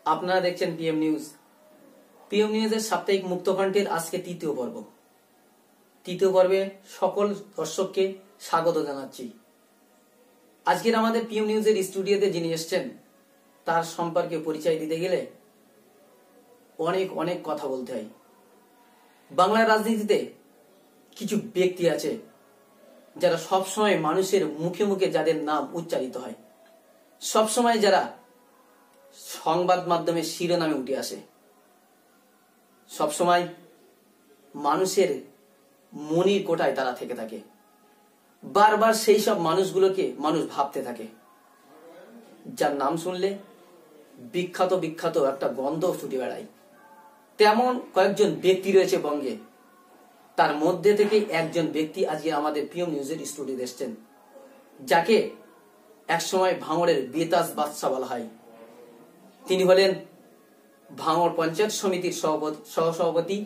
আপনারা দেখছেন PM news. PM নিউজের সাপ্তাহিক মুক্তকণ্ঠের আজকে তৃতীয় পর্বে সকল দর্শককে স্বাগত জানাচ্ছি। আজকের আমাদের পিএম নিউজের স্টুডিওতে যিনি এসেছেন তার সম্পর্কে পরিচয় দিতে গেলে অনেক কথা বলতে হয়। বাংলার রাজনীতিতে কিছু ব্যক্তি আছে যারা সবসময় মানুষের মুখে মুখে যাদের নাম উচ্চারিত হয়, সবসময় যারা সংবাদ মাধ্যমে শিরোনামে উঠে আসে, সবসময় মানুষের মনির কোঠায় তারা থেকে থাকে। বারবার সেই সব মানুষগুলোকে মানুষ ভাবতে থাকে, যার নাম শুনলে বিখ্যাত একটা গন্ধ ছুটে বেড়ায়। তেমন কয়েকজন ব্যক্তি রয়েছে বঙ্গে। তার মধ্যে থেকে একজন ব্যক্তি আজকে আমাদের পিএম নিউজের স্টুডিওতে এসেছেন, যাকে একসময় ভাঙড়ের বেতাজ বাদশা বলা হয়। তিনি হলেন ভাঙড় পঞ্চায়েত সমিতির সহসভাপতি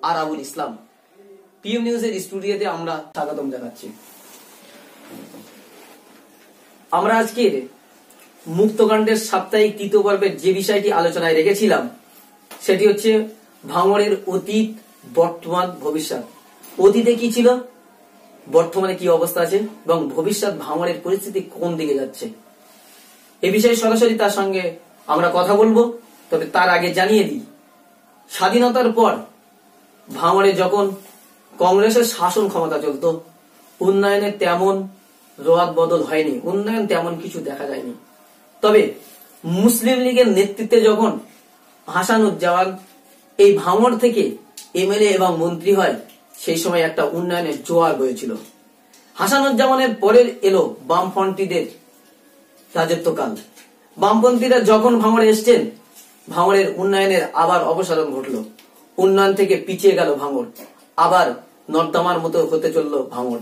আরাবুল ইসলাম। পিএম নিউজের স্টুডিওতে আমরা স্বাগতম জানাচ্ছি। আমরা আজকের মুক্তকাণ্ডের সাপ্তাহিক তৃতীয় পর্বের যে বিষয়টি আলোচনায় রেখেছিলাম সেটি হচ্ছে ভাঙড়ের অতীত, বর্তমান, ভবিষ্যৎ। অতীতে কি ছিল, বর্তমানে কি অবস্থা আছে এবং ভবিষ্যৎ ভাঙড়ের পরিস্থিতি কোন দিকে যাচ্ছে, এ বিষয়ে সরাসরি তার সঙ্গে আমরা কথা বলবো। তবে তার আগে জানিয়ে দিই, স্বাধীনতার পর ভাঙড়ে যখন কংগ্রেসের শাসন ক্ষমতা চলত, উন্নয়নের তেমন রদ বদল হয়নি, উন্নয়ন তেমন কিছু দেখা যায়নি। তবে মুসলিম লীগের নেতৃত্বে যখন হাসানুজ্জামান এই ভাঙড় থেকে এমএলএ এবং মন্ত্রী হয়, সেই সময় একটা উন্নয়নের জোয়ার বয়েছিল। হাসানুজ্জামানের পরে এলো বামপন্থীদের রাজত্বকাল। বামপন্থীরা যখন ভাঙড়ে এসছেন, ভাঙড়ের উন্নয়নের আবার অপসারণ ঘটলো। উন্নয়ন থেকে পিছিয়ে গেল ভাঙড়, আবার নর্দমার মতো হতে চলল ভাঙড়।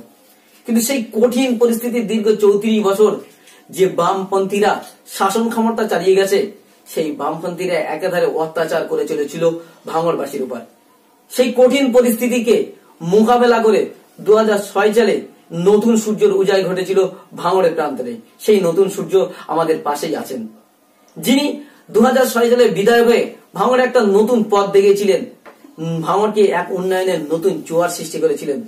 কিন্তু সেই কঠিন পরিস্থিতির দীর্ঘ 34 বছর যে বামপন্থীরা শাসন ক্ষমতা চালিয়ে গেছে, সেই বামপন্থীরা একাধারে অত্যাচার করে চলেছিল ভাঙড়বাসীর উপর। সেই কঠিন পরিস্থিতিকে মোকাবেলা করে 2006 সালে নতুন সূর্যের উদয় ঘটেছিল ভাঙড়ের প্রান্তরে। সেই নতুন সূর্য আমাদের পাশেই আছেন, যিনি 2006 সালে বিধায়ক হয়ে ভাঙড়ে একটা নতুন পথ দেখিয়েছিলেন, ভাঙড়কে এক উন্নয়নের নতুন জোয়ার সৃষ্টি করেছিলেন।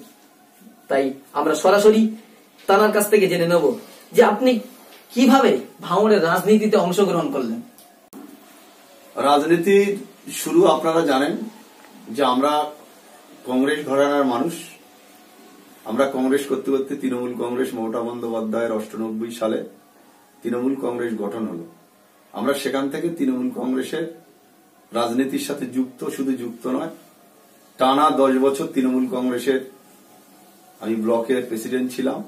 তাই আমরা সরাসরি তার কাছ থেকে জেনে নেব যে আপনি কিভাবে ভাঙড়ের রাজনীতিতে অংশগ্রহণ করলেন। রাজনীতির শুরু আপনারা জানেন যে আমরা কংগ্রেস ঘরানার মানুষ। আমরা কংগ্রেস করতে করতে তৃণমূল কংগ্রেস, মমতা বন্দ্যোপাধ্যায়ের 98 সালে তৃণমূল কংগ্রেস গঠন হলো। আমরা সেখান থেকে তৃণমূল কংগ্রেসের রাজনীতির সাথে যুক্ত, শুধু যুক্ত নয়, টানা 10 বছর তৃণমূল কংগ্রেসের আমি ব্লকের প্রেসিডেন্ট ছিলাম।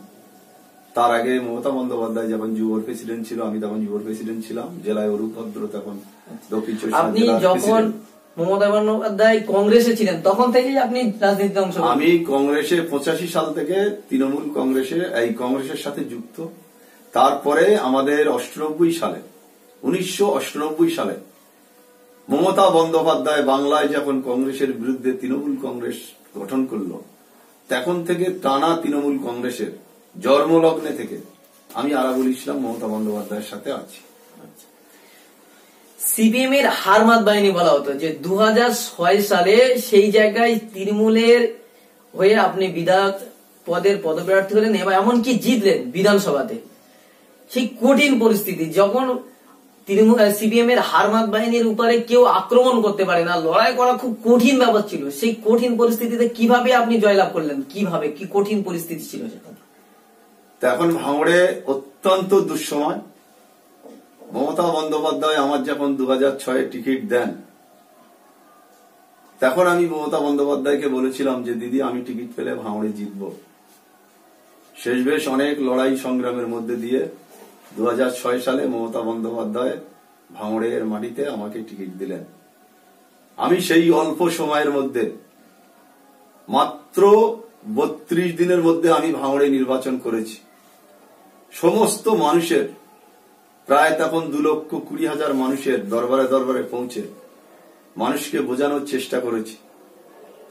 তার আগে মমতা বন্দ্যোপাধ্যায় যখন যুবর প্রেসিডেন্ট ছিল, আমি তখন যুবর প্রেসিডেন্ট ছিলাম। জেলায় অরূপ ভদ্র তখন দক্ষিণ চব্বিশ পরগনা। আপনি যখন মমতা বন্দ্যোপাধ্যায় কংগ্রেসে ছিলেন তখন থেকেই আপনি রাজনীতিতে অংশ? আমি কংগ্রেসে 85 সাল থেকে তৃণমূল কংগ্রেসে এই কংগ্রেসের সাথে যুক্ত। তারপরে আমাদের 1998 সালে মমতা বন্দ্যোপাধ্যায় বাংলায় যখন কংগ্রেসের বিরুদ্ধে তৃণমূল কংগ্রেস গঠন করলো, তখন থেকে টানা তৃণমূল কংগ্রেসের জন্মলগ্নে থেকে আমি আরাবুল ইসলাম মমতা বন্দ্যোপাধ্যায়ের সাথে আছি। সিপিএম এর হারমাত বাহিনী বলা হতো যে 2006 সালে সেই জায়গায় তৃণমূলের হয়ে আপনি বিধায়ক পদের পদপ্রার্থী হলেন এবং এমনকি জিতলেন বিধানসভাতে। সেই কঠিন পরিস্থিতি যখন সিপিএম এর হারমাত বাহিনীর উপরে কেউ আক্রমণ করতে পারে না, লড়াই করা খুব কঠিন ব্যাপার ছিল। সেই কঠিন পরিস্থিতিতে কিভাবে আপনি জয়লাভ করলেন, কিভাবে, কি কঠিন পরিস্থিতি ছিল সেটা? তখন ভাঙড়ে অত্যন্ত দুঃসময়। মমতা বন্দ্যোপাধ্যায় আমার যখন 2006 টিকিট দেন, তখন আমি মমতা বন্দ্যোপাধ্যায়কে বলেছিলাম যে দিদি, আমি টিকিট পেলে ভাঙড়ে জিতব। শেষ বেশ অনেক লড়াই সংগ্রামের মধ্যে দিয়ে 2006 সালে মমতা বন্দ্যোপাধ্যায় ভাঙড়ের মাটিতে আমাকে টিকিট দিলেন। আমি সেই অল্প সময়ের মধ্যে, মাত্র 32 দিনের মধ্যে আমি ভাঙড়ে নির্বাচন করেছি। সমস্ত মানুষের, প্রায় তখন 2,20,000 মানুষের দরবারে দরবারে পৌঁছে মানুষকে বোঝানোর চেষ্টা করেছি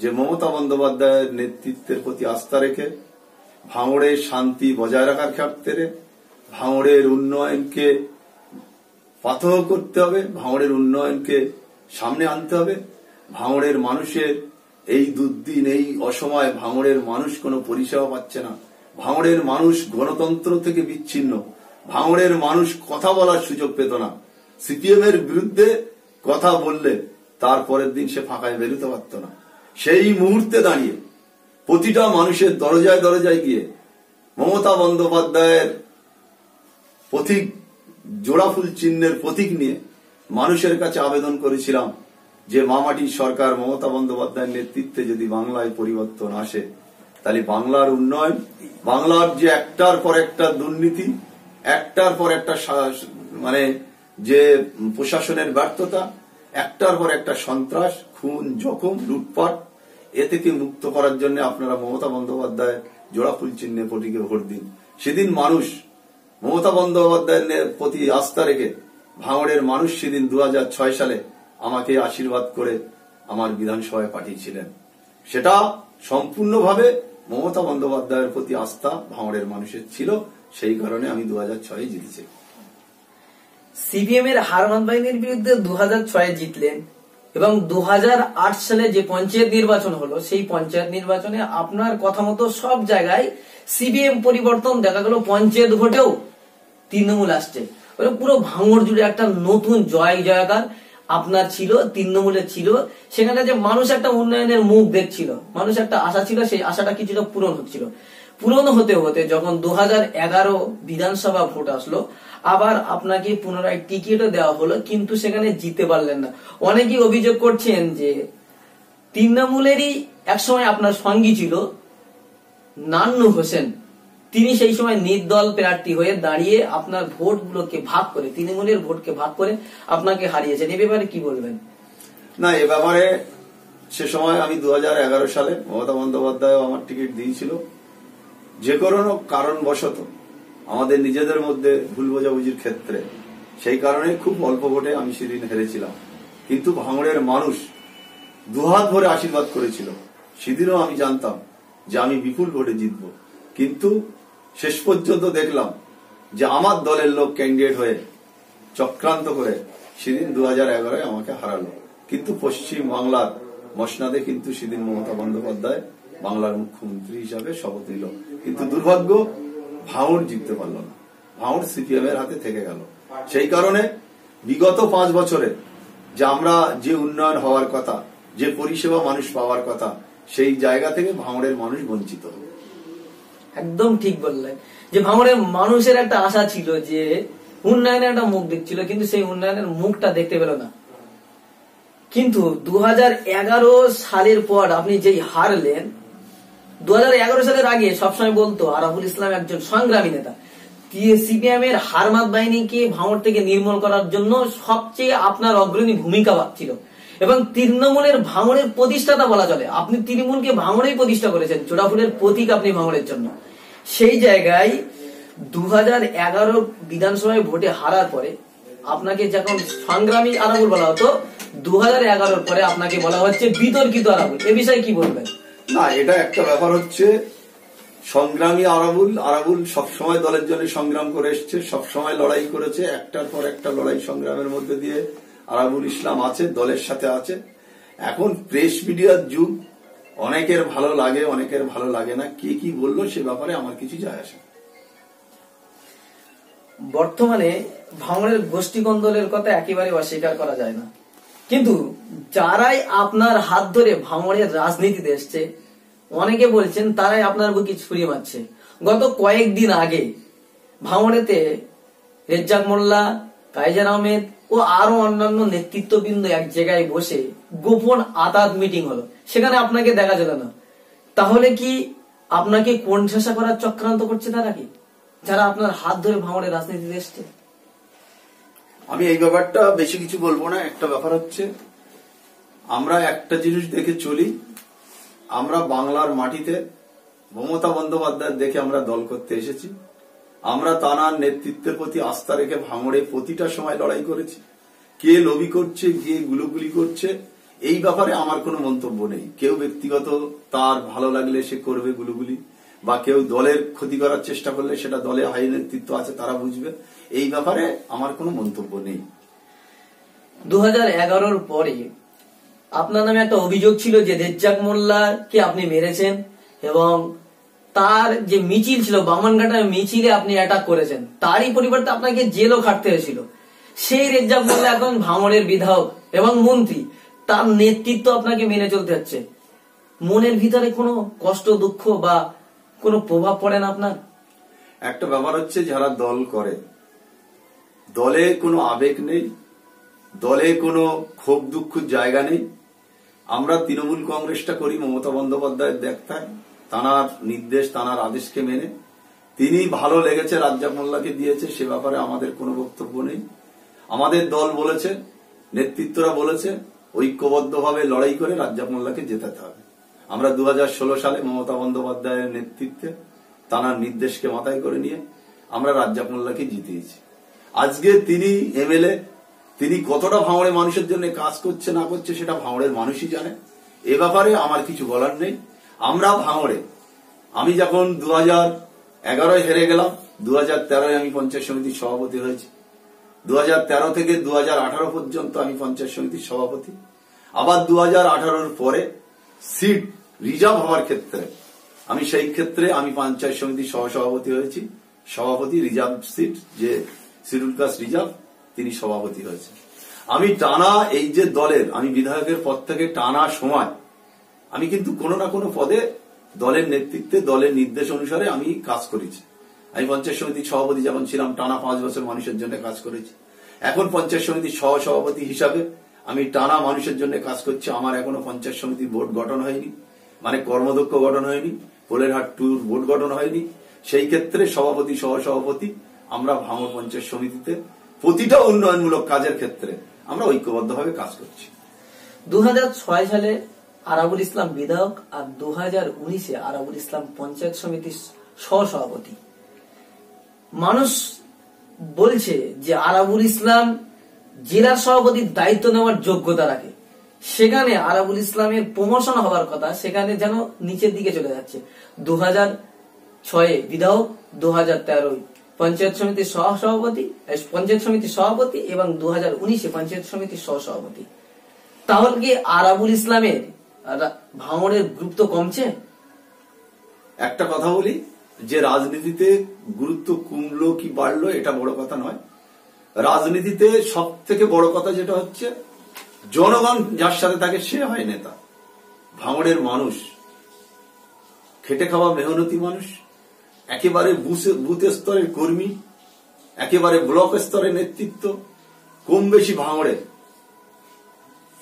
যে মমতা বন্দ্যোপাধ্যায়ের নেতৃত্বের প্রতি আস্থা রেখে ভাঙড়ে শান্তি বজায় রাখার ক্ষেত্রে, ভাঙড়ের উন্নয়নকে পাথর করতে হবে, ভাঙড়ের উন্নয়নকে সামনে আনতে হবে। ভাঙড়ের মানুষের এই দুর্দিন, এই অসময়ে ভাঙড়ের মানুষ কোনো পরিষেবা পাচ্ছে না। ভাঙড়ের মানুষ গণতন্ত্র থেকে বিচ্ছিন্ন। ভাঙড়ের মানুষ কথা বলার সুযোগ পেত না। সিপিএম এর বিরুদ্ধে কথা বললে তারপরের দিন সে ফাঁকায় বেরোতে পারত না। সেই মুহূর্তে দাঁড়িয়ে প্রতিটা মানুষের দরজায় দরজায় গিয়ে মমতা বন্দ্যোপাধ্যায়ের প্রতীক, জোড়া ফুল চিহ্নের প্রতীক নিয়ে মানুষের কাছে আবেদন করেছিলাম যে মামাটির সরকার মমতা বন্দ্যোপাধ্যায়ের নেতৃত্বে যদি বাংলায় পরিবর্তন আসে, তাহলে বাংলার উন্নয়ন, বাংলার যে একটার পর একটা দুর্নীতি, একটার পর একটা মানে যে প্রশাসনের ব্যর্থতা, একটার পর একটা সন্ত্রাস, খুন, জখম, লুটপাট, এ থেকে মুক্ত করার জন্য আপনারা মমতা বন্দ্যোপাধ্যায় জোড়া ফুল চিহ্নে প্রতীকে ভোট দিন। সেদিন মানুষ মমতা বন্দ্যোপাধ্যায়ের প্রতি আস্থা রেখে ভাঙড়ের মানুষ সেদিন 2006 সালে আমাকে আশীর্বাদ করে আমার বিধানসভায় পাঠিয়েছিলেন। সেটা সম্পূর্ণভাবে মমতা বন্দ্যোপাধ্যায়ের প্রতি আস্থা ভাঙড়ের মানুষের ছিল, সেই কারণে আমি 2006 জিতেছি। সিপিএম এর হারমান বাহিনীর বিরুদ্ধে 2006 জিতলেন এবং 2008 সালে যে পঞ্চায়েত নির্বাচন হলো, সেই পঞ্চায়েত নির্বাচনে আপনার কথা মতো সব জায়গায় সিপিএম পরিবর্তন দেখা গেল। পঞ্চায়েত ভোটেও তৃণমূল আসছে। পুরো ভাঙড় জুড়ে একটা নতুন জয় জয়কার আপনার ছিল, তৃণমূলের ছিল। সেখানে যে মানুষ একটা উন্নয়নের মুখ দেখছিল, মানুষ একটা আশা ছিল, সেই আশাটা কিছুটা পূরণ হচ্ছিল। পূরণ হতে হতে যখন 2011 বিধানসভা ভোট আসলো, আবার আপনাকে পুনরায় টিকিটও দেওয়া হলো, কিন্তু সেখানে জিতে পারলেন না। অনেকেই অভিযোগ করছেন যে তৃণমূলেরই একসময় আপনার সঙ্গী ছিল নান্নু হোসেন, তিনি সেই সময় নির্দল প্রার্থী হয়ে দাঁড়িয়ে আপনার ভোটগুলোকে ভাগ করে, তৃণমূলের ভোটকে ভাগ করে আপনাকে হারিয়েছেন। এ ব্যাপারে কি বলবেন? না, এ ব্যাপারে সে সময় আমি 2011 সালে মমতা বন্দ্যোপাধ্যায় আমার টিকিট দিয়েছিল। যে কোনো কারণবশত আমাদের নিজেদের মধ্যে ভুল বোঝাবুঝির ক্ষেত্রে সেই কারণে খুব অল্প ভোটে আমি সেদিন হেরেছিলাম। কিন্তু ভাঙড়ের মানুষ দুহাত ভরে আশীর্বাদ করেছিল। সেদিনও আমি জানতাম যে আমি বিপুল ভোটে জিতব, কিন্তু শেষ পর্যন্ত দেখলাম যে আমার দলের লোক ক্যান্ডিডেট হয়ে চক্রান্ত করে সেদিন 2011 আমাকে হারালো। কিন্তু পশ্চিম বাংলার মসনাদে কিন্তু সেদিন মমতা বন্দ্যোপাধ্যায় বাংলার মুখ্যমন্ত্রী হিসাবে শপথ নিল। কিন্তু দুর্ভাগ্য, ভাঙড় জিততে পারল না, ভাঙড় সিপিএম এর হাতে থেকে গেল। সেই কারণে বিগত 5 বছরে যে আমরা যে উন্নয়ন হওয়ার কথা, যে পরিষেবা মানুষ পাওয়ার কথা, সেই জায়গা থেকে ভাঙড়ের মানুষ বঞ্চিত হবে। একদম ঠিক বললেন যে ভাঙড়ের মানুষের একটা আশা ছিল যে উন্নয়নের একটা মুখ দেখছিল, কিন্তু সেই উন্নয়নের মুখটা দেখতে পেল না। কিন্তু 2011 সালের পর আপনি যেই হারলেন, 2011 সালের আগে সবসময় বলতো আরাফুল ইসলাম একজন সংগ্রামী নেতা। সিপিএম এর হারমাত বাহিনীকে ভাঙড় থেকে নির্মূল করার জন্য সবচেয়ে আপনার অগ্রণী ভূমিকা ছিল এবং তৃণমূলের ভাঙড়ের প্রতিষ্ঠাতা বলা চলে। আপনি তৃণমূলকে ভাঙড়েই প্রতিষ্ঠা করেছেন, জোড়াফুলের প্রতীক আপনি ভাঙড়ের জন্য। সেই জায়গায় 2011 বিধানসভায় ভোটে হারার পরে আপনাকে যখন সংগ্রামী আরাবুল বলা হতো, 2011 পরে আপনাকে বলা হচ্ছে বিতর্কিত আরাবুল। এ বিষয়ে কি বলবেন? না, এটা একটা ব্যাপার হচ্ছে, সংগ্রামী আরাবুল সবসময় দলের জন্য সংগ্রাম করে এসছে, সবসময় লড়াই করেছে। একটার পর একটা লড়াই সংগ্রামের মধ্যে দিয়ে আরাবুল ইসলাম আছে, দলের সাথে আছে। এখন প্রেস মিডিয়ার যুগ, অনেকের ভালো লাগে, অনেকের ভালো লাগে না। কে কি বললো সে ব্যাপারে আমার কিছু যায় আসে। বর্তমানে ভাঙড়ের গোষ্ঠী কন্দলের কথা একেবারে অস্বীকার করা যায় না, কিন্তু যারাই আপনার হাত ধরে ভাঙড়ের রাজনীতিতে এসছে, অনেকে বলছেন তারাই আপনার বুকে ছুরি মারছে। গত কয়েকদিন আগে ভাঙড়েতে রেজ্জাক মোল্লা, কাইজার আহমেদ ও আরো অন্যান্য নেতৃত্ববৃন্দ এক জায়গায় বসে গোপন আদালত মিটিং হলো, সেখানে আপনাকে দেখা যেত না। তাহলে কি আপনাকে কোণঠাসা করার চক্রান্ত করছে তারা, কি যারা আপনার হাত ধরে ভাঙড়ের রাজনীতিতে এসছে? আমি এই ব্যাপারটা বেশি কিছু বলবো না। একটা ব্যাপার হচ্ছে, আমরা একটা জিনিস দেখে চলি, আমরা বাংলার মাটিতে মমতা বন্দ্যোপাধ্যায় দেখে আমরা দল করতে এসেছি। আমরা তানার নেতৃত্বের প্রতি আস্থা রেখে ভাঙড়ে প্রতিটা সময় লড়াই করেছি। কে লবি করছে, কে গুলোগুলি করছে, এই ব্যাপারে আমার কোনো মন্তব্য নেই। কেউ ব্যক্তিগত তার ভালো লাগলে সে করবে গুলোগুলি, বা কেউ দলের ক্ষতি করার চেষ্টা করলে সেটা দলে হাই নেতৃত্ব আছে, তারা বুঝবে। এই ব্যাপারে আমার কোনো মন্তব্য নেই। 2011-র পরে আপনার নামে একটা অভিযোগ ছিল যে রেজ্জাক মোল্লাকে আপনি মেরেছেন এবং তার যে মিছিল ছিল বামনঘাটার মিছিলে আপনি অ্যাটাক করেছেন, তারই পরিবর্তে আপনাকে জেলও খাটতে হয়েছিল। সেই রেজ্জাক মোল্লা এখন ভাঙড়ের বিধায়ক এবং মন্ত্রী, তার নেতৃত্ব আপনাকে মেনে চলতে হচ্ছে। মনের ভিতরে কোনো কষ্ট, দুঃখ বা কোনো প্রভাব পড়ে না আপনার? একটা ব্যাপার হচ্ছে, যারা দল করে, দলে কোনো আবেগ নেই, দলে কোনো ক্ষোভ দুঃখের জায়গা নেই। আমরা তৃণমূল কংগ্রেসটা করি মমতা বন্দ্যোপাধ্যায়ের দেখতায়, তাঁর নির্দেশ, তাঁর আদেশকে মেনে। তিনি ভালো লেগেছে রাজ্জাক মোল্লাকে দিয়েছে, সে ব্যাপারে আমাদের কোনো বক্তব্য নেই। আমাদের দল বলেছে, নেতৃত্বরা বলেছে, ঐক্যবদ্ধভাবে লড়াই করে রাজ্জাক মোল্লাকে জেতাতে হবে। আমরা 2016 সালে মমতা বন্দ্যোপাধ্যায়ের নেতৃত্বে তাঁর নির্দেশকে মাথায় করে নিয়ে আমরা রাজ্জাক মোল্লাকে জিতিয়েছি। আজকে তিনি এমএলএ, তিনি কতটা ভাঙড়ের মানুষের জন্য কাজ করছে না করছে সেটা ভাঙড়ের মানুষই জানে। এ ব্যাপারে আমার কিছু বলার নেই। আমরা ভাঙড়ে, আমি যখন 2011 হেরে গেলাম, 2013 আমি পঞ্চায়েত সমিতির সভাপতি হয়েছি। 2013 থেকে 2018 পর্যন্ত আমি পঞ্চায়েত সমিতির সভাপতি। আবার 2018-র পরে সিট রিজার্ভ হওয়ার ক্ষেত্রে আমি সেই ক্ষেত্রে আমি পঞ্চায়েত সমিতির সহসভাপতি হয়েছি। সভাপতি রিজার্ভ সিট, যে শিডিউল কাস্ট রিজার্ভ, তিনি সভাপতি হয়েছে। আমি টানা এই যে দলের, আমি বিধায়কের পদ থেকে টানা সময় আমি কিন্তু কোনো না কোনো পদে দলের নেতৃত্বে, দলের নির্দেশ অনুসারে আমি কাজ করেছি। আমি পঞ্চায়েত সমিতির সভাপতি যখন ছিলাম টানা 5 বছর মানুষের জন্য কাজ করেছি। এখন পঞ্চায়েত সমিতির সহসভাপতি হিসাবে আমি টানা মানুষের জন্য কাজ করছি। আমার এখনো পঞ্চায়েত সমিতির বোর্ড গঠন হয়নি, মানে কর্মদক্ষ গঠন হয়নি, পোলেরহাট 2 বোর্ড গঠন হয়নি। সেই ক্ষেত্রে সভাপতি, সহসভাপতি আমরা ভাঙড় পঞ্চায়েত সমিতিতে প্রতিটা উন্নয়নমূলক কাজের ক্ষেত্রে আমরা ঐক্যবদ্ধভাবে কাজ করছি। 2006 সালে আরাবুল ইসলাম বিধায়ক আর 2019-এ আরাবুল ইসলাম পঞ্চায়েত সমিতির সহসভাপতি। মানুষ বলছে যে আরাবুল ইসলাম জেলার সভাপতির দায়িত্ব নেওয়ার যোগ্যতা রাখে, সেখানে আরাবুল ইসলামের প্রমোশন হওয়ার কথা, সেখানে যেন নিচের দিকে চলে যাচ্ছে। 2006-এ বিধায়ক, 2013-য় পঞ্চায়েত সমিতির সভাপতি এবং 2019-এ পঞ্চায়েত সমিতির সহসভাপতি। তাহলে কি আরাবুল ইসলামের ভাঙড়ের গুরুত্ব কমছে? একটা কথা বলি, যে রাজনীতিতে গুরুত্ব কমলো কি বাড়লো এটা বড় কথা নয়। রাজনীতিতে সব থেকে বড় কথা যেটা হচ্ছে, জনগণ যার সাথে থাকে সে হয় নেতা। ভাঙড়ের মানুষ খেটে খাওয়া মেহনতি মানুষ, একেবারে বুথ স্তরের কর্মী, একেবারে ব্লক স্তরের নেতৃত্ব, কম বেশি ভাঙড়ে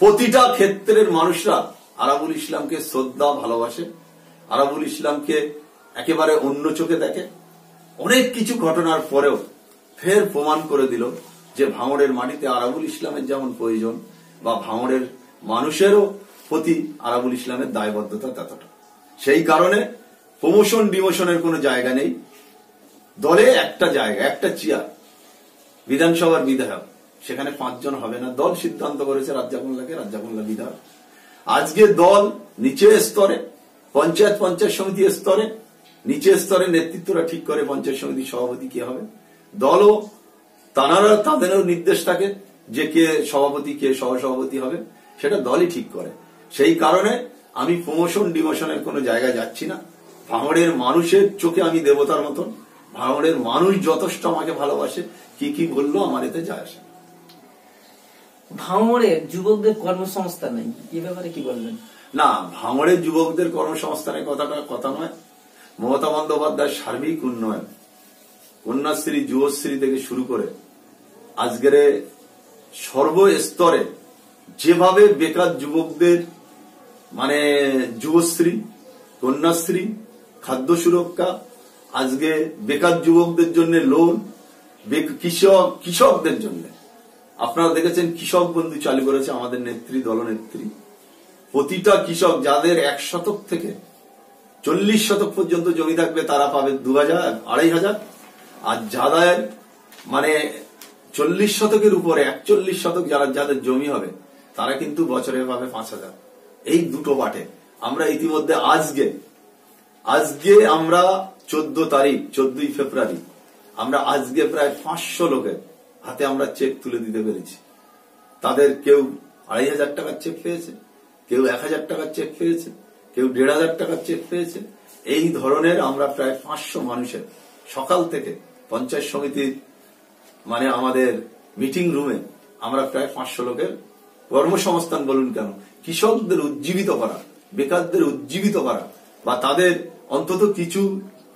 প্রতিটা ক্ষেত্রের মানুষরা আরাবুল ইসলামকে শ্রদ্ধা, ভালোবাসে, আরাবুল ইসলামকে একেবারে অন্য চোখে দেখে। অনেক কিছু ঘটনার পরেও ফের প্রমাণ করে দিল যে ভাঙড়ের মাটিতে আরাবুল ইসলামের যেমন প্রয়োজন, বা ভাঙড়ের মানুষেরও প্রতি আরাবুল ইসলামের দায়বদ্ধতা ততটা। সেই কারণে প্রমোশন ডিমোশনের কোনো জায়গা নেই। দলে একটা জায়গা, একটা চেয়ার, বিধানসভার বিধায়ক, সেখানে 5 জন হবে না। দল সিদ্ধান্ত করেছে রাজ্জাক মোল্লা বিধায়ক। আজকে দল নিচে স্তরে, পঞ্চায়েত সমিতি স্তরে, নিচে স্তরে নেতৃত্বরা ঠিক করে পঞ্চায়েত সমিতির সভাপতি কে হবে। দলও তাদেরও নির্দেশ থাকে যে কে সভাপতি, কে সহসভাপতি হবে, সেটা দলই ঠিক করে। সেই কারণে আমি প্রমোশন ডিমোশনের কোনো জায়গায় যাচ্ছি না। ভাঙড়ের মানুষের চোখে আমি দেবতার মতন। ভাঙড়ের মানুষ যথেষ্ট আমাকে ভালোবাসে, কি বললো আমার এতে যায় আসে। ভাঙড়ের যুবকদের কর্মসংস্থান নেই, এই ব্যাপারে কি বলবেন? না, ভাঙড়ের যুবকদের কর্মসংস্থানের কথা নয়। মমতা বন্দ্যোপাধ্যায়ের সার্বিক উন্নয়ন, কন্যাশ্রী, যুবশ্রী থেকে শুরু করে আজকের সর্বস্তরে যেভাবে বেকার যুবকদের, মানে যুবশ্রী, কন্যাশ্রী, খাদ্য সুরক্ষা, আজকে বেকার যুবকদের জন্য লোন, কৃষকদের জন্য আপনারা দেখেছেন কৃষক বন্ধু চালু করেছে আমাদের নেত্রী, দলনেত্রী। প্রতিটা কৃষক যাদের 1 শতক থেকে 40 শতক পর্যন্ত জমি থাকবে তারা পাবে 2000, 2500, আর যাদের মানে 40 শতকের উপরে 41 শতক যাদের জমি হবে তারা কিন্তু বছরে পাবে 5000। এই দুটো বাটে আমরা ইতিমধ্যে আজকে আমরা 14 ফেব্রুয়ারি আমরা আজকে প্রায় 500 লোকের হাতে আমরা চেক তুলে দিতে পেরেছি। তাদের কেউ 2500 টাকার চেক পেয়েছে, কেউ 1000 টাকার চেক পেয়েছে, কেউ 1500 টাকার চেক পেয়েছে। এই ধরনের আমরা প্রায় 500 মানুষের সকাল থেকে পঞ্চায়েত সমিতির মানে আমাদের মিটিং রুমে আমরা প্রায় 500 লোকের কর্মসংস্থান বলুন কেন, কৃষকদের উজ্জীবিত করা, বেকারদের উজ্জীবিত করা বা তাদের অন্তত কিছু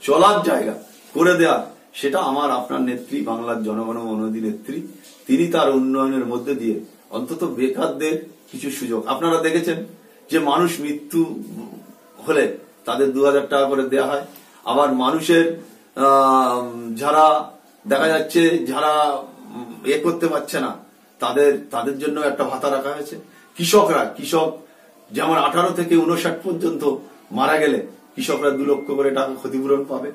চলার জায়গা করে দেয়া, সেটা আমার আপনার নেত্রী, বাংলার জনগণ মনোনীত নেত্রী, তিনি তার উন্নয়নের মধ্যে দিয়ে অন্তত বেকারদের কিছু সুযোগ। আপনারা দেখেছেন যে মানুষ মৃত্যু হলে তাদের 2000 টাকা করে দেয়া হয়। আবার মানুষের যারা দেখা যাচ্ছে যারা করতে পারছে না তাদের জন্য একটা ভাতা রাখা হয়েছে। কৃষক যেমন 18 থেকে 59 পর্যন্ত মারা গেলে কৃষকরা 2 লক্ষ করে টাকা ক্ষতিপূরণ পাবে।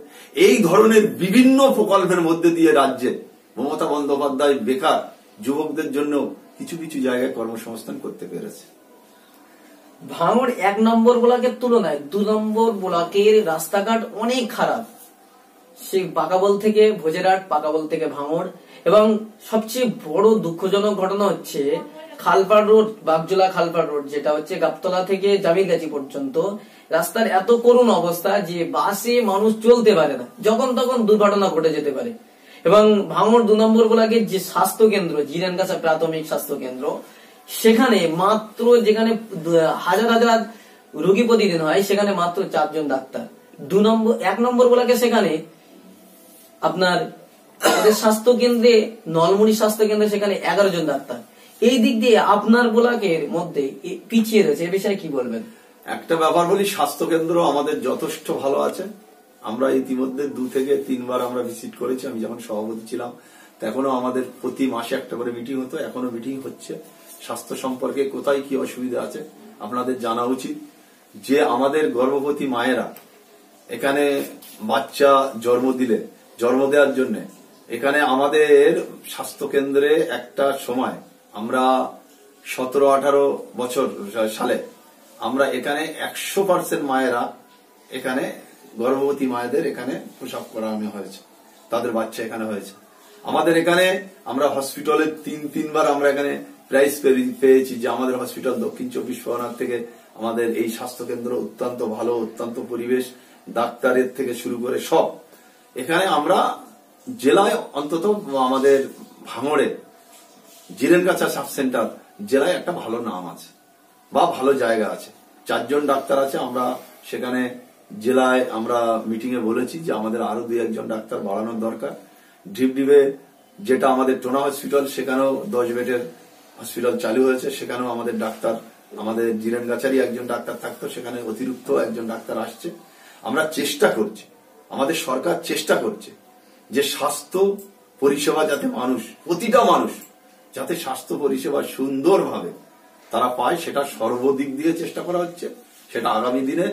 এই ধরনের বিভিন্ন প্রকল্পের মধ্যে দিয়ে রাজ্যে মমতা বন্দ্যোপাধ্যায় বেকার যুবকদের জন্য কিছু কিছু জায়গায় কর্মসংস্থান করতে পেরেছে। ভাঙড় 1 নম্বর ব্লকের তুলনায় 2 নম্বর ব্লকের রাস্তাঘাট অনেক খারাপ। সে পাকাবল থেকে ভোজেরহাট, পাকাবল থেকে ভাঙড়, এবং সবচেয়ে বড় দুঃখজনক ঘটনা হচ্ছে খালপাড় রোড, বাগজোলা খালপাড় রোড, যেটা হচ্ছে গাবতলা থেকে জামিরগাছি পর্যন্ত রাস্তার এত করুণ অবস্থা যে বাসে মানুষ চলতে পারে না, যখন তখন দুর্ঘটনা ঘটে যেতে পারে। এবং ভাঙড় 2 নম্বর ব্লকের যে স্বাস্থ্য কেন্দ্র, জিরানগাছা প্রাথমিক স্বাস্থ্য কেন্দ্র, সেখানে মাত্র, যেখানে হাজার হাজার রোগী প্রতিদিন হয়, সেখানে মাত্র 4 জন ডাক্তার। 1 নম্বর ব্লকে সেখানে আপনার স্বাস্থ্য কেন্দ্রে, নলমুড়ি স্বাস্থ্য কেন্দ্রে সেখানে 11 জন ডাক্তার। এই দিক দিয়ে আপনার ব্লকের মধ্যে পিছিয়ে রয়েছে, এ বিষয়ে কি বলবেন? একটা ব্যাপার বলি, স্বাস্থ্য কেন্দ্র আমাদের যথেষ্ট ভালো আছে। আমরা ইতিমধ্যে 2 থেকে 3 বার আমরা ভিজিট করেছি। আমি যখন সভাপতি ছিলাম তখনও আমাদের প্রতি মাসে একটা করে মিটিং হতো, এখনো মিটিং হচ্ছে। স্বাস্থ্য সম্পর্কে কোথায় কি অসুবিধা আছে আপনাদের জানা উচিত। যে আমাদের গর্ভবতী মায়েরা এখানে বাচ্চা জন্ম দেওয়ার জন্য এখানে আমাদের স্বাস্থ্য কেন্দ্রে একটা সময় আমরা 17-18 বছর সালে আমরা এখানে 100% মায়েরা এখানে গর্ভবতী মায়েদের এখানে প্রসব করানো হয়েছে, তাদের বাচ্চা এখানে হয়েছে। আমাদের এখানে আমরা হসপিটালে 3 বার আমরা এখানে প্রাইজ পেয়েছি যে আমাদের হসপিটাল দক্ষিণ 24 পরগনার থেকে আমাদের এই স্বাস্থ্য কেন্দ্র অত্যন্ত ভালো, অত্যন্ত পরিবেশ, ডাক্তারের থেকে শুরু করে সব। এখানে আমরা জেলায় অন্তত আমাদের ভাঙড়ে জিরেনগাছা সাব সেন্টার জেলায় একটা ভালো নাম আছে বা ভালো জায়গা আছে। 4 জন ডাক্তার আছে। আমরা সেখানে জেলায় আমরা মিটিং এ বলেছি যে আমাদের আরো 2-1 জন ডাক্তার বাড়ানোর দরকার। ঢিপডিবে যেটা আমাদের টোনা হসপিটাল, সেখানেও 10 বেডের হসপিটাল চালু হয়েছে, সেখানেও আমাদের ডাক্তার, আমাদের জিরেনগাছারই একজন ডাক্তার থাকতো, সেখানে অতিরিক্ত একজন ডাক্তার আসছে। আমরা চেষ্টা করছি, আমাদের সরকার চেষ্টা করছে যে স্বাস্থ্য পরিষেবা যাতে প্রতিটা মানুষ যাতে স্বাস্থ্য পরিষেবা সুন্দরভাবে তারা পায়, সেটা সর্বদিক দিয়ে চেষ্টা করা হচ্ছে। সেটা আগামী দিনে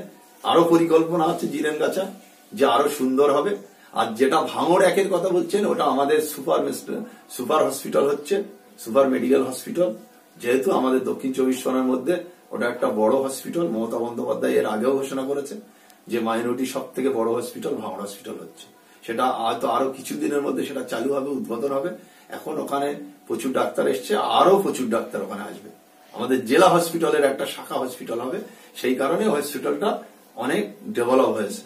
আরো পরিকল্পনা আছে জিরেনগাছা যে আরো সুন্দর হবে। আর যেটা ভাঙড় 1-এর কথা বলছেন, ওটা আমাদের সুপার হসপিটাল হচ্ছে, সুপার মেডিকেল হসপিটাল। যেহেতু আমাদের দক্ষিণ 24 পরগনার মধ্যে ওটা একটা বড় হসপিটাল, মমতা বন্দ্যোপাধ্যায় এর আগেও ঘোষণা করেছে যে মাইনরিটি সব থেকে বড় হসপিটাল ভাঙড় হসপিটাল হচ্ছে। সেটা হয়তো আরো কিছুদিনের মধ্যে সেটা চালু হবে, উদ্বোধন হবে। এখন ওখানে প্রচুর ডাক্তার এসছে, আরো প্রচুর ডাক্তার ওখানে আসবে। আমাদের জেলা হসপিটালের একটা শাখা হসপিটাল হবে, সেই কারণে হসপিটালটা অনেক ডেভেলপ হয়েছে।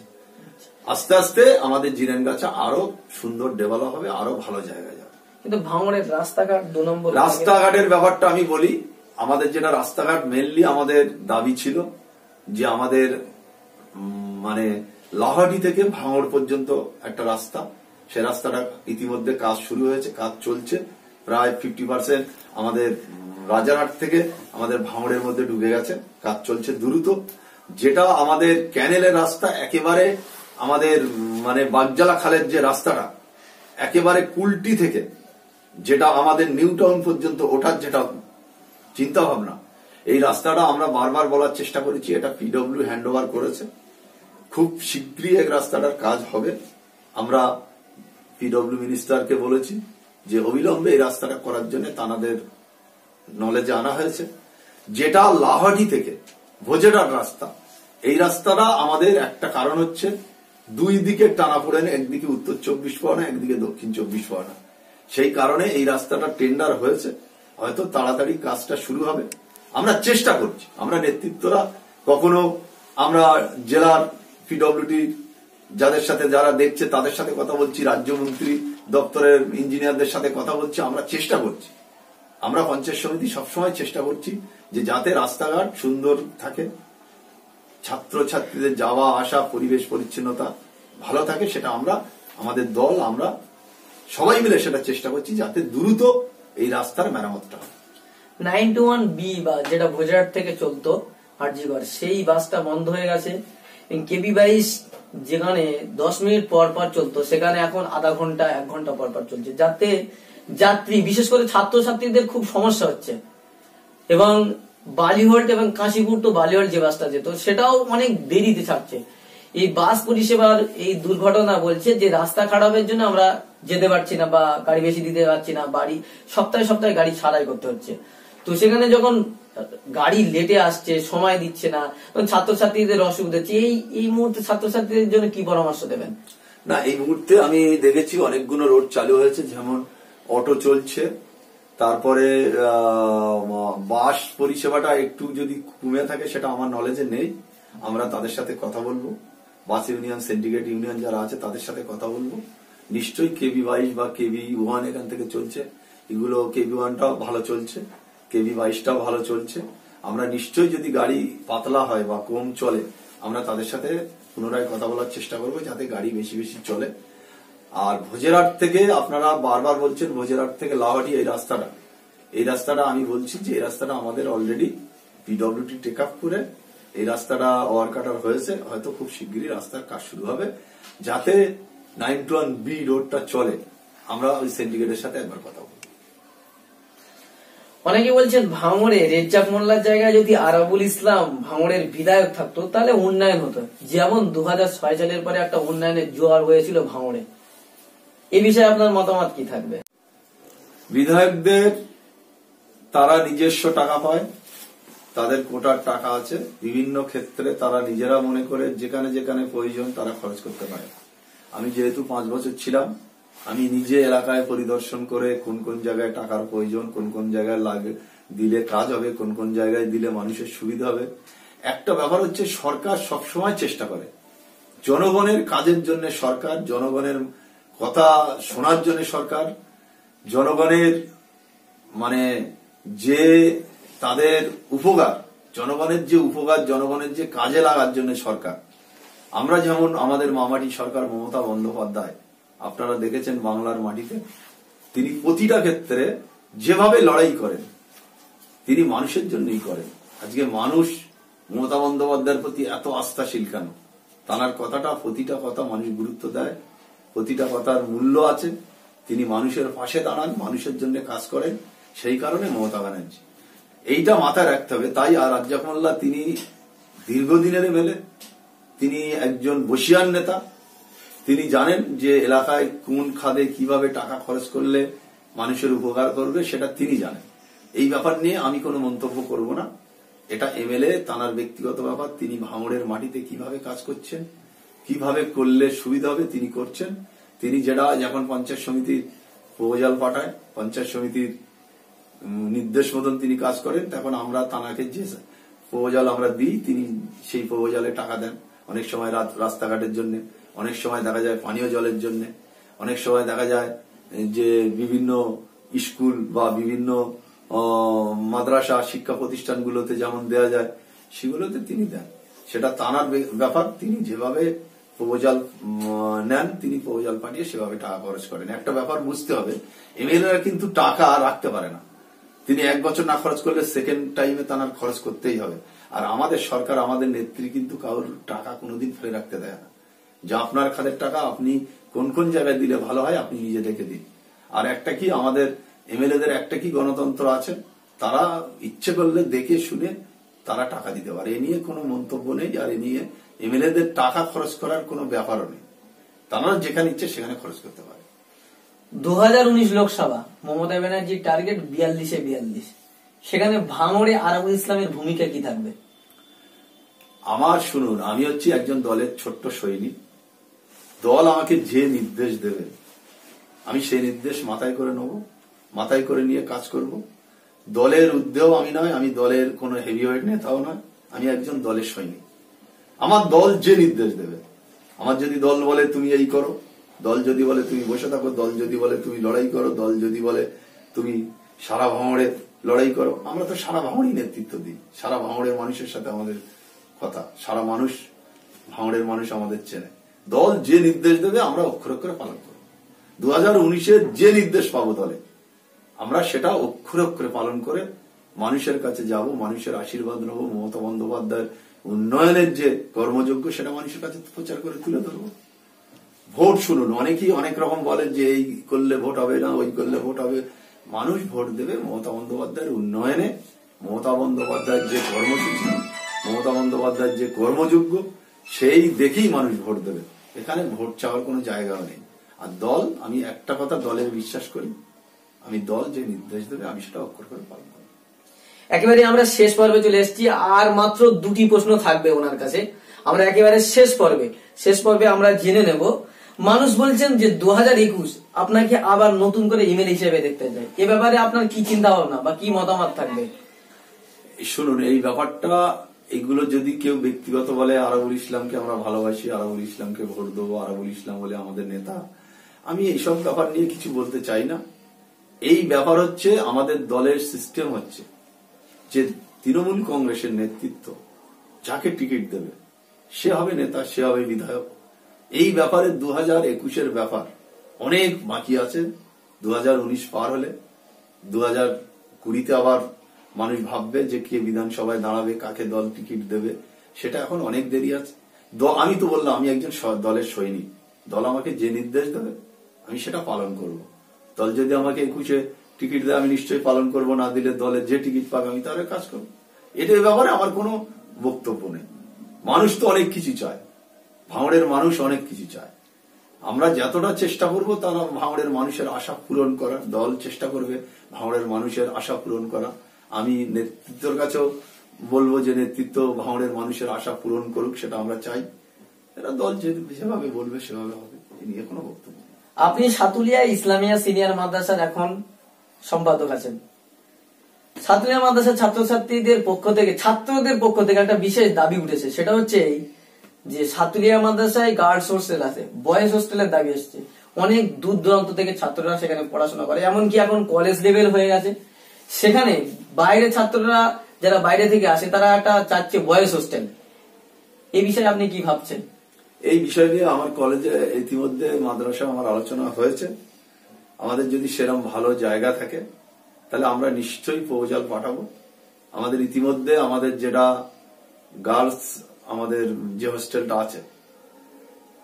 আস্তে আস্তে আমাদের জিরেনগাছা আরো সুন্দর ডেভেলপ হবে, আরো ভালো জায়গায় যাবে। কিন্তু ভাঙড়ের রাস্তাঘাট 2 নম্বর, রাস্তাঘাটের ব্যাপারটা আমি বলি, আমাদের যেটা রাস্তাঘাট মেনলি আমাদের দাবি ছিল যে আমাদের মানে লাহাটি থেকে ভাঙড় পর্যন্ত একটা রাস্তা, সে রাস্তাটা ইতিমধ্যে কাজ শুরু হয়েছে, কাজ চলছে। প্রায় 50% আমাদের রাজারহাট থেকে আমাদের ভাঙড়ের মধ্যে ঢুকে গেছে, কাজ চলছে দ্রুত। যেটা আমাদের ক্যানেলের রাস্তা একেবারে আমাদের মানে বাগজালা খালের যে রাস্তাটা একেবারে কুলটি থেকে যেটা আমাদের নিউ টাউন পর্যন্ত ওঠার যেটা চিন্তা ভাবনা, এই রাস্তাটা আমরা বারবার বলার চেষ্টা করেছি, এটা পিডব্লিউ হ্যান্ডওভার করেছে। খুব শীঘ্রই এই রাস্তাটার কাজ হবে। আমরা পিডব্লিউ মিনিস্টারকে বলেছি যে অবিলম্বে এই রাস্তাটা করার জন্য তাদের নলেজে আনা হয়েছে। যেটা লাহাটি থেকে ভোজেরহাট রাস্তা, এই রাস্তাটা আমাদের একটা কারণ হচ্ছে দুই দিকে টানাপোড়েন, একদিকে উত্তর 24 পরগনা, একদিকে দক্ষিণ 24 পরগনা। সেই কারণে এই রাস্তাটা টেন্ডার হয়েছে, হয়তো তাড়াতাড়ি কাজটা শুরু হবে। আমরা চেষ্টা করছি, আমরা নেতৃত্বরা কখনো আমরা জেলার পিডব্লিউডি যাদের সাথে যারা দেখছে তাদের সাথে কথা বলছি, রাজ্যমন্ত্রী দপ্তরের ইঞ্জিনিয়ারদের সাথে কথা বলছি, আমরা চেষ্টা করছি। আমরা পঞ্চায়েত সমিতি সবসময় চেষ্টা করছি যে যাতে রাস্তাঘাট সুন্দর থাকে, ছাত্রছাত্রীদের যাওয়া আসা, পরিবেশ পরিচ্ছন্নতা ভালো থাকে, সেটা আমরা আমাদের দল আমরা সবাই মিলে সেটা চেষ্টা করছি যাতে দ্রুত এই রাস্তার মেরামতটা হয়। 91B বা যেটা ভোজরাট থেকে চলতো আরজিবার, সেই বাসটা বন্ধ হয়ে গেছে। কেবি 22 যেখানে 10 মিনিট পর পর চলতো সেখানে এখন আধা ঘন্টা 1 ঘন্টা পর পর চলছে, যাতে যাত্রী বিশেষ করে ছাত্রছাত্রীদের খুব সমস্যা হচ্ছে। এবং বালিহল্ট এবং কাশীপুর তো বালিহল্ট যে বাসটা যেত সেটাও অনেক দেরিতে ছাড়ছে। এই বাস পরিষেবার এই দুর্ঘটনা বলছে যে রাস্তা খারাপের জন্য আমরা যেতে পারছি না বা গাড়ি বেশি দিতে পারছি না, বাড়ি সপ্তাহে সপ্তাহে গাড়ি ছাড়াই করতে হচ্ছে। তো সেখানে যখন গাড়ি লেটে আসছে, সময় দিচ্ছে না, তখন ছাত্রছাত্রীদের অসুবিধা হচ্ছে। এই মুহূর্তে ছাত্রছাত্রীদের জন্য কি পরামর্শ দেবেন? না, এই মুহূর্তে আমি দেখেছি অনেকগুলো রোড চালু হয়েছে, যেমন অটো চলছে, তারপরে বাস পরিষেবাটা একটু যদি কমে থাকে সেটা আমার নলেজে নেই, আমরা তাদের সাথে কথা বলবো। বাস ইউনিয়ন, সিন্ডিকেট ইউনিয়ন যারা আছে তাদের সাথে কথা বলবো। নিশ্চয়ই কেবি 22 বা কেবি 1 এখান থেকে চলছে, এগুলো কেবি 1টাও ভালো চলছে, কেবি 22টাও ভালো চলছে। আমরা নিশ্চয়ই যদি গাড়ি পাতলা হয় বা কম চলে আমরা তাদের সাথে পুনরায় কথা বলার চেষ্টা করবো যাতে গাড়ি বেশি বেশি চলে। আর ভোজেরহাট থেকে আপনারা বারবার বলছেন ভোজেরহাট থেকে লাহাটি এই রাস্তাটা আমি বলছি যে এই রাস্তাটা আমাদের অলরেডি পিডব্লিউডি টেক আপ করে এই রাস্তাটা ওয়ার্ক কাটার হয়েছে, হয়তো খুব শিগগিরই রাস্তার কাজ শুরু হবে যাতে 91B রোডটা চলে। আমরা ওই সিন্ডিকেটের সাথে একবার কথা বলবো। অনেকে বলছেন ভাঙড়ে রেজ্জাক মোল্লার জায়গায় যদি আরাবুল ইসলাম ভাঙড়ের বিধায়ক থাকতো তাহলে উন্নয়ন হতো, যেমন 2006 সালের পরে একটা উন্নয়নের জোয়ার হয়েছিল ভাঙড়ে। এই বিষয়ে আপনার মতামত কি থাকবে? বিধায়কদের তারা নিজস্ব টাকা পায়, তাদের কোটার টাকা আছে, বিভিন্ন ক্ষেত্রে তারা নিজেরা মনে করে যেখানে যেখানে প্রয়োজন তারা খরচ করতে পারে। আমি যেহেতু 5 বছর ছিলাম, আমি নিজে এলাকায় পরিদর্শন করে কোন কোন জায়গায় টাকার প্রয়োজন, কোন কোন জায়গায় দিলে কাজ হবে, কোন কোন জায়গায় দিলে মানুষের সুবিধা হবে। একটা ব্যাপার হচ্ছে সরকার সবসময় চেষ্টা করে জনগণের কাজের জন্য, সরকার জনগণের কথা শোনার জন্য, সরকার জনগণের মানে যে তাদের উপকার, জনগণের যে উপকার, জনগণের যে কাজে লাগার জন্য সরকার। আমরা যেমন আমাদের মামাটি সরকার মমতা বন্দ্যোপাধ্যায়, আপনারা দেখেছেন বাংলার মাটিতে তিনি প্রতিটা ক্ষেত্রে যেভাবে লড়াই করেন তিনি মানুষের জন্যই করেন। আজকে মানুষ মমতা বন্দ্যোপাধ্যায়ের প্রতি এত আস্থাশীল কেন? তার কথাটা, প্রতিটা কথা মানুষ গুরুত্ব দেয়, প্রতিটা কথার মূল্য আছে। তিনি মানুষের পাশে দাঁড়ান, মানুষের জন্য কাজ করেন, সেই কারণে মমতা ব্যানার্জি। এইটা মাথায় রাখতে হবে। তাই আর রাজ্জাক মোল্লা তিনি দীর্ঘদিনের এমএলএ, তিনি একজন বসিয়ান নেতা, তিনি জানেন যে এলাকায় কোন খাদে কিভাবে টাকা খরচ করলে মানুষের উপকার করবে সেটা তিনি জানেন। এই ব্যাপার নিয়ে আমি কোনো মন্তব্য করব না, এটা এমএলএ তার ব্যক্তিগত ব্যাপার। তিনি ভাঙড়ের মাটিতে কিভাবে কাজ করছেন, কিভাবে করলে সুবিধা হবে তিনি করছেন। তিনি যেটা যখন পঞ্চায়েত সমিতির প্রপোজাল পাঠায়, পঞ্চায়েত সমিতির নির্দেশ মতন তিনি কাজ করেন, তখন আমরা তাকে যে প্রপোজাল আমরা দিই তিনি সেই প্রপোজালে টাকা দেন। অনেক সময় রাস্তাঘাটের জন্য, অনেক সময় দেখা যায় পানীয় জলের জন্য, অনেক সময় দেখা যায় যে বিভিন্ন স্কুল বা বিভিন্ন মাদ্রাসা শিক্ষা প্রতিষ্ঠানগুলোতে যেমন দেওয়া যায় সেগুলোতে তিনি দেন। সেটা তার ব্যাপার, তিনি যেভাবে প্রপোজাল নেন তিনি প্রপোজাল পাঠিয়ে সেভাবে টাকা খরচ করেন। একটা ব্যাপার বুঝতে হবে, এমএলএরা কিন্তু টাকা রাখতে পারে না। তিনি 1 বছর না খরচ করলে সেকেন্ড টাইমে তার খরচ করতেই হবে। আর আমাদের সরকার, আমাদের নেত্রী কিন্তু কারোর টাকা কোনোদিন ফেলে রাখতে দেয় না। যে আপনার খাদের টাকা আপনি কোন কোন জায়গায় দিলে ভালো হয় আপনি নিজে দেখে দিন। আর একটা কি, আমাদের এমএলএদের একটা কি গণতন্ত্র আছে, তারা ইচ্ছে করলে দেখে শুনে তারা টাকা দিতে পারে, এ নিয়ে কোনো মন্তব্য নেই। আর এ নিয়ে এমএলএদের টাকা খরচ করার কোনো ব্যাপারও নেই, তারা যেখানে ইচ্ছে সেখানে খরচ করতে পারে। 2019 লোকসভা মমতা ব্যানার্জির টার্গেট 42-এ 42, সেখানে ভাঙড়ে আরাবুল ইসলামের ভূমিকা কি থাকবে? আমার শুনুন, আমি হচ্ছি একজন দলের ছোট্ট সৈনিক। দল আমাকে যে নির্দেশ দেবে আমি সেই নির্দেশ মাথায় করে নেব, মাথায় করে নিয়ে কাজ করব। দলের উদ্যোগ আমি নয়, আমি দলের কোনো হেভিওয়েট নেতাও নয়, আমি একজন দলের সৈনিক। আমার দল যে নির্দেশ দেবে, আমার যদি দল বলে তুমি এই করো, দল যদি বলে তুমি বসে থাকো, দল যদি বলে তুমি লড়াই করো, দল যদি বলে তুমি সারা ভাঙড়ে লড়াই করো, আমরা তো সারা ভাঙড়ই নেতৃত্ব দিই। সারা ভাঙড়ের মানুষের সাথে আমাদের কথা, সারা মানুষ, ভাঙড়ের মানুষ আমাদের চেনে। দল যে নির্দেশ দেবে আমরা অক্ষরে অক্ষরে পালন করব। 2019-এর যে নির্দেশ পাবো দলে, আমরা সেটা অক্ষরে অক্ষরে পালন করে মানুষের কাছে যাব, মানুষের আশীর্বাদ নেব। মমতা বন্দ্যোপাধ্যায়ের উন্নয়নের যে কর্মযোগ্য সেটা মানুষের কাছে প্রচার করে তুলে ধরবো। ভোট শুনুন, অনেকেই অনেক রকম বলে যে এই করলে ভোট হবে না, ওই করলে ভোট হবে। মানুষ ভোট দেবে মমতা বন্দ্যোপাধ্যায়ের উন্নয়নে, মমতা বন্দ্যোপাধ্যায়ের যে কর্মসূচি, মমতা বন্দ্যোপাধ্যায়ের যে কর্মযোগ্য, সেই দেখেই মানুষ ভোট দেবে। এখানে ভোট চাওয়ার কোনো জায়গাও নেই। আর দল, আমি একটা কথা দলের বিশ্বাস করি, আমি দল যে নির্দেশ দেবে আমি সেটা অক্ষর করে পালন করব। একেবারে আমরা শেষ পর্বে চলে এসেছি, আর মাত্র দুটি প্রশ্ন থাকবে ওনার কাছে। আমরা একেবারে শেষ পর্বে আমরা জেনে নেব, মানুষ বলছেন যে 2021 আপনাকে আবার নতুন করে ইমেল হিসেবে দেখতে চাই। এ ব্যাপারে আপনার কি চিন্তা ভাবনা বা কি মতামত থাকবে? শুনুন, এই ব্যাপারটা, এগুলো যদি কেউ ব্যক্তিগত বলে আরাবুল ইসলামকে আমরা ভালোবাসি, আরাবুল ইসলামকে ভোট দেবো, আরাবুল ইসলাম বলে আমাদের নেতা, আমি এইসব ব্যাপার নিয়ে কিছু বলতে চাই না। এই ব্যাপার হচ্ছে, আমাদের দলের সিস্টেম হচ্ছে যে তৃণমূল কংগ্রেসের নেতৃত্ব যাকে টিকিট দেবে সে হবে নেতা, সে হবে বিধায়ক। এই ব্যাপারে 2021-এর ব্যাপার অনেক বাকি আছে। 2019 পার হলে 2020-তে আবার মানুষ ভাববে যে কে বিধানসভায় দাঁড়াবে, কাকে দল টিকিট দেবে, সেটা এখন অনেক দেরি আছে। আমি তো বললাম আমি একজন দলের সৈনিক। দল আমাকে যে নির্দেশ দেবে আমি সেটা পালন করব। দল যদি আমাকে 21-এ টিকিট দেয় আমি নিশ্চয়ই পালন করব, না দিলে দলের যে টিকিট পাবে আমি তার কাজ করবো। এটার ব্যাপারে আমার কোনো বক্তব্য নেই। মানুষ তো অনেক কিছু চায়, ভাঙড়ের মানুষ অনেক কিছু চায়। আমরা যতটা চেষ্টা করবো তারা ভাঙড়ের মানুষের আশা পূরণ করার, দল চেষ্টা করবে ভাঙড়ের মানুষের আশা পূরণ করা। আমি নেতৃত্বের কাছেও বলবো যে নেতৃত্ব ভাঙড়ের মানুষের আশা পূরণ করুক, সেটা আমরা চাই। এরা দল যেভাবে বলবে সেভাবে হবে, এ নিয়ে কোনো বক্তব্য নেই। আপনি সাতুলিয়া ইসলামিয়া সিনিয়র মাদ্রাসার এখন সম্পাদক আছেন। সাতুলিয়া মাদ্রাসার ছাত্রছাত্রীদের পক্ষ থেকে, ছাত্রদের পক্ষ থেকে একটা বিশেষ দাবি উঠেছে, সেটা হচ্ছে এই যে সাতুলিয়া মাদ্রাসায় গার্লস হোস্টেল আছে, বয়েজ হোস্টেলের দাবি এসছে। অনেক দূর দূরান্ত থেকে ছাত্ররা সেখানে পড়াশোনা করে, এমনকি এখন কলেজ লেভেল হয়ে গেছে। সেখানে বাইরের ছাত্ররা যারা বাইরে থেকে আসে তারা একটা চাচ্ছে বয়েজ হোস্টেল। এই বিষয়ে আপনি কি ভাবছেন? এই বিষয় নিয়ে আমার কলেজে ইতিমধ্যে মাদ্রাসা আমার আলোচনা হয়েছে। আমাদের যদি সেরকম ভালো জায়গা থাকে তাহলে আমরা নিশ্চয়ই প্রপোজাল পাঠাবো। আমাদের ইতিমধ্যে আমাদের যেটা গার্লস আমাদের যে হোস্টেলটা আছে,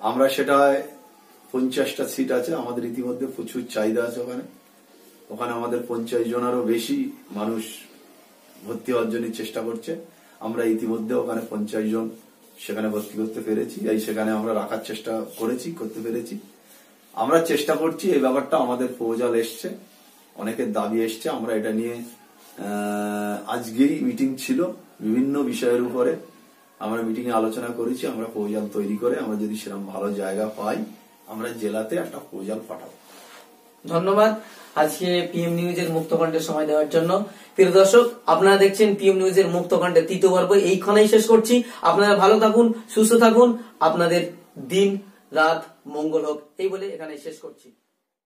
আমরা সেটায় 50টা সিট আছে। আমাদের ইতিমধ্যে প্রচুর চাহিদা আছে ওখানে আমাদের 50 জনেরও বেশি মানুষ ভর্তি হওয়ার জন্য চেষ্টা করছে। আমরা ইতিমধ্যে ওখানে 50 জন সেখানে ভর্তি করতে পেরেছি, সেখানে আমরা রাখার চেষ্টা করতে পেরেছি। আমরা চেষ্টা করছি, এই ব্যাপারটা আমাদের প্রপোজাল এসছে, অনেকের দাবি এসছে। আমরা এটা নিয়ে আজকেই মিটিং ছিল, বিভিন্ন বিষয়ের উপরে আমরা মিটিং এ আলোচনা করেছি। আমরা প্রপোজাল তৈরি করে আমরা যদি সেরকম ভালো জায়গা পাই আমরা জেলাতে একটা প্রপোজাল পাঠাবো। ধন্যবাদ আজকে পিএম নিউজের মুক্তকণ্ঠের সময় দেওয়ার জন্য। প্রিয় দর্শক, আপনারা দেখছেন পিএম নিউজের মুক্তকণ্ঠের 3য় পর্ব এইখানেই শেষ করছি। আপনারা ভালো থাকুন, সুস্থ থাকুন, আপনাদের দিন রাত মঙ্গল হোক, এই বলে এখানে শেষ করছি।